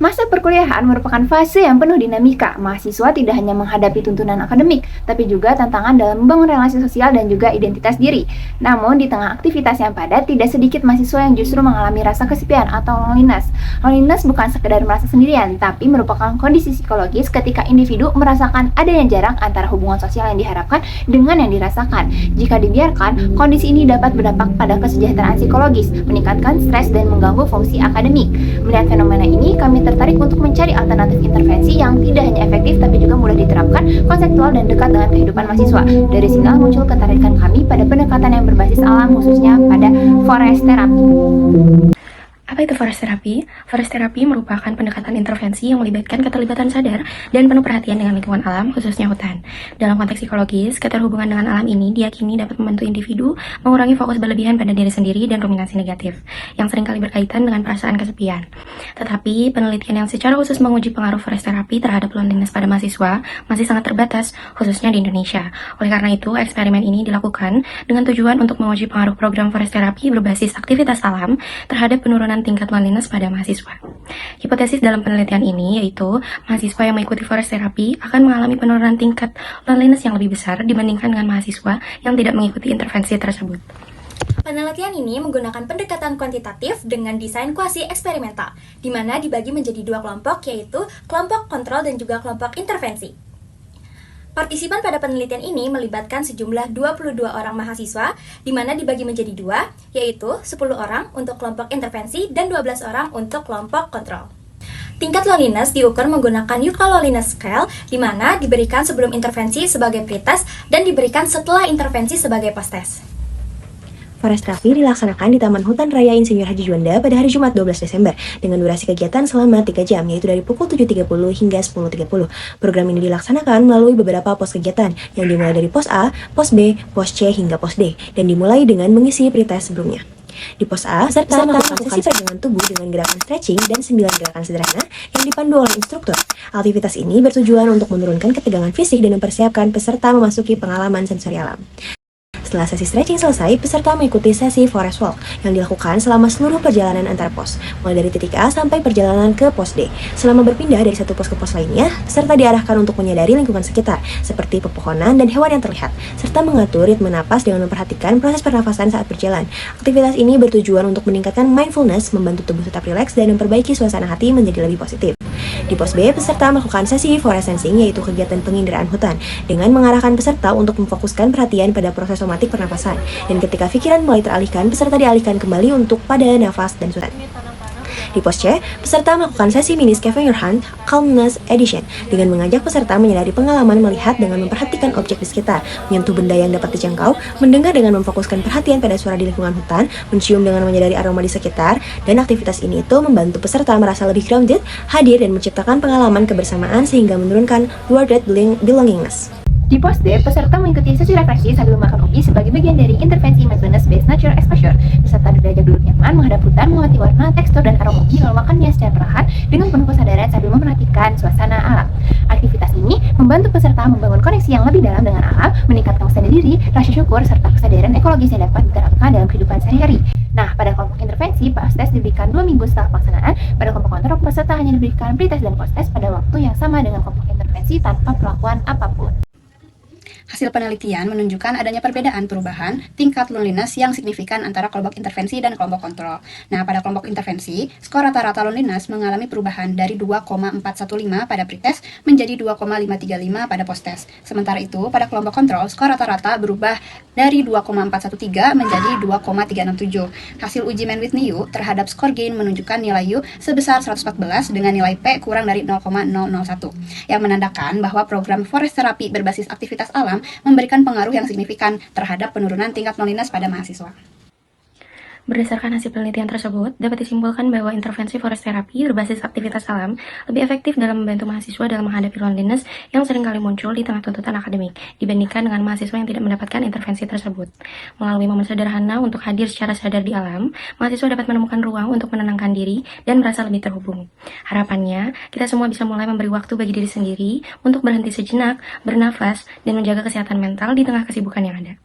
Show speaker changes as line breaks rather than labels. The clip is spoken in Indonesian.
Masa perkuliahan merupakan fase yang penuh dinamika. Mahasiswa tidak hanya menghadapi tuntunan akademik, tapi juga tantangan dalam membangun relasi sosial dan juga identitas diri. Namun, di tengah aktivitas yang padat, tidak sedikit mahasiswa yang justru mengalami rasa kesepian atau loneliness. Loneliness bukan sekedar merasa sendirian, tapi merupakan kondisi psikologis ketika individu merasakan adanya jarak antara hubungan sosial yang diharapkan dengan yang dirasakan. Jika dibiarkan, kondisi ini dapat berdampak pada kesejahteraan psikologis, meningkatkan stres dan mengganggu fungsi akademik. Melihat fenomena ini, kami tertarik untuk mencari alternatif intervensi yang tidak hanya efektif tapi juga mudah diterapkan, konseptual dan dekat dengan kehidupan mahasiswa. Dari sinilah muncul ketertarikan kami pada pendekatan yang berbasis alam, khususnya pada forest therapy.
Apa itu forest therapy? Forest therapy merupakan pendekatan intervensi yang melibatkan keterlibatan sadar dan penuh perhatian dengan lingkungan alam, khususnya hutan. Dalam konteks psikologis, keterhubungan dengan alam ini diyakini dapat membantu individu mengurangi fokus berlebihan pada diri sendiri dan ruminasi negatif, yang seringkali berkaitan dengan perasaan kesepian. Tetapi, penelitian yang secara khusus menguji pengaruh forest therapy terhadap loneliness pada mahasiswa masih sangat terbatas, khususnya di Indonesia. Oleh karena itu, eksperimen ini dilakukan dengan tujuan untuk menguji pengaruh program forest therapy berbasis aktivitas alam terhadap penurunan tingkat loneliness pada mahasiswa. Hipotesis dalam penelitian ini yaitu mahasiswa yang mengikuti forest therapy akan mengalami penurunan tingkat loneliness yang lebih besar dibandingkan dengan mahasiswa yang tidak mengikuti intervensi tersebut.
Penelitian ini menggunakan pendekatan kuantitatif dengan desain kuasi eksperimental, di mana dibagi menjadi dua kelompok, yaitu kelompok kontrol dan juga kelompok intervensi. Partisipan pada penelitian ini melibatkan sejumlah 22 orang mahasiswa, di mana dibagi menjadi dua, yaitu 10 orang untuk kelompok intervensi dan 12 orang untuk kelompok kontrol. Tingkat loneliness diukur menggunakan Yuka Loneliness Scale, di mana diberikan sebelum intervensi sebagai pretest dan diberikan setelah intervensi sebagai posttest.
Forest therapy dilaksanakan di Taman Hutan Raya Insinyur Haji Juanda pada hari Jumat 12 Desember dengan durasi kegiatan selama 3 jam, yaitu dari pukul 7.30 hingga 10.30. Program ini dilaksanakan melalui beberapa pos kegiatan yang dimulai dari pos A, pos B, pos C hingga pos D, dan dimulai dengan mengisi pretest sebelumnya. Di pos A, peserta melakukan sesi peregangan tubuh dengan gerakan stretching dan 9 gerakan sederhana yang dipandu oleh instruktur. Aktivitas ini bertujuan untuk menurunkan ketegangan fisik dan mempersiapkan peserta memasuki pengalaman sensori alam. Setelah sesi stretching selesai, peserta mengikuti sesi forest walk yang dilakukan selama seluruh perjalanan antar pos, mulai dari titik A sampai perjalanan ke pos D. Selama berpindah dari satu pos ke pos lainnya, peserta diarahkan untuk menyadari lingkungan sekitar, seperti pepohonan dan hewan yang terlihat, serta mengatur ritme napas dengan memperhatikan proses pernafasan saat berjalan. Aktivitas ini bertujuan untuk meningkatkan mindfulness, membantu tubuh tetap rileks, dan memperbaiki suasana hati menjadi lebih positif. Di pos B, peserta melakukan sesi forest sensing, yaitu kegiatan penginderaan hutan, dengan mengarahkan peserta untuk memfokuskan perhatian pada proses somatik pernapasan. Dan ketika pikiran mulai teralihkan, peserta dialihkan kembali untuk pada nafas dan surat. Di pos C, peserta melakukan sesi mini scavenger hunt Calmness Edition dengan mengajak peserta menyadari pengalaman melihat dengan memperhatikan objek di sekitar, menyentuh benda yang dapat dijangkau, mendengar dengan memfokuskan perhatian pada suara di lingkungan hutan, mencium dengan menyadari aroma di sekitar, dan aktivitas ini itu membantu peserta merasa lebih grounded, hadir, dan menciptakan pengalaman kebersamaan sehingga menurunkan rewarded belongingness.
Di pos D, peserta mengikuti sesi refleksi sambil makan kopi sebagai bagian dari intervensi mindfulness-based nature exposure. Peserta diajak duduk nyaman, menghadap hutan, mengamati warna, tekstur, dan aroma kopi, lalu makannya secara perlahan dengan penuh kesadaran sambil memperhatikan suasana alam. Aktivitas ini membantu peserta membangun koneksi yang lebih dalam dengan alam, meningkatkan kesadaran diri, rasa syukur, serta kesadaran ekologis yang dapat diterapkan dalam kehidupan sehari-hari. Nah, pada kelompok intervensi, posttest diberikan 2 minggu setelah pelaksanaan. Pada kelompok kontrol, peserta hanya diberikan pretest dan posttest pada waktu yang sama dengan kelompok intervensi tanpa perlakuan apapun.
Hasil penelitian menunjukkan adanya perbedaan perubahan tingkat loneliness yang signifikan antara kelompok intervensi dan kelompok kontrol. Nah, pada kelompok intervensi, skor rata-rata loneliness mengalami perubahan dari 2,415 pada pretest menjadi 2,535 pada posttest. Sementara itu, pada kelompok kontrol, skor rata-rata berubah dari 2,413 menjadi 2,367. Hasil uji Mann-Whitney U terhadap skor gain menunjukkan nilai U sebesar 114 dengan nilai P kurang dari 0,001, yang menandakan bahwa program forest therapy berbasis aktivitas alam memberikan pengaruh yang signifikan terhadap penurunan tingkat loneliness pada mahasiswa.
Berdasarkan hasil penelitian tersebut, dapat disimpulkan bahwa intervensi forest therapy berbasis aktivitas alam lebih efektif dalam membantu mahasiswa dalam menghadapi loneliness yang seringkali muncul di tengah tuntutan akademik, dibandingkan dengan mahasiswa yang tidak mendapatkan intervensi tersebut. Melalui momen sederhana untuk hadir secara sadar di alam, mahasiswa dapat menemukan ruang untuk menenangkan diri dan merasa lebih terhubung. Harapannya, kita semua bisa mulai memberi waktu bagi diri sendiri untuk berhenti sejenak, bernafas, dan menjaga kesehatan mental di tengah kesibukan yang ada.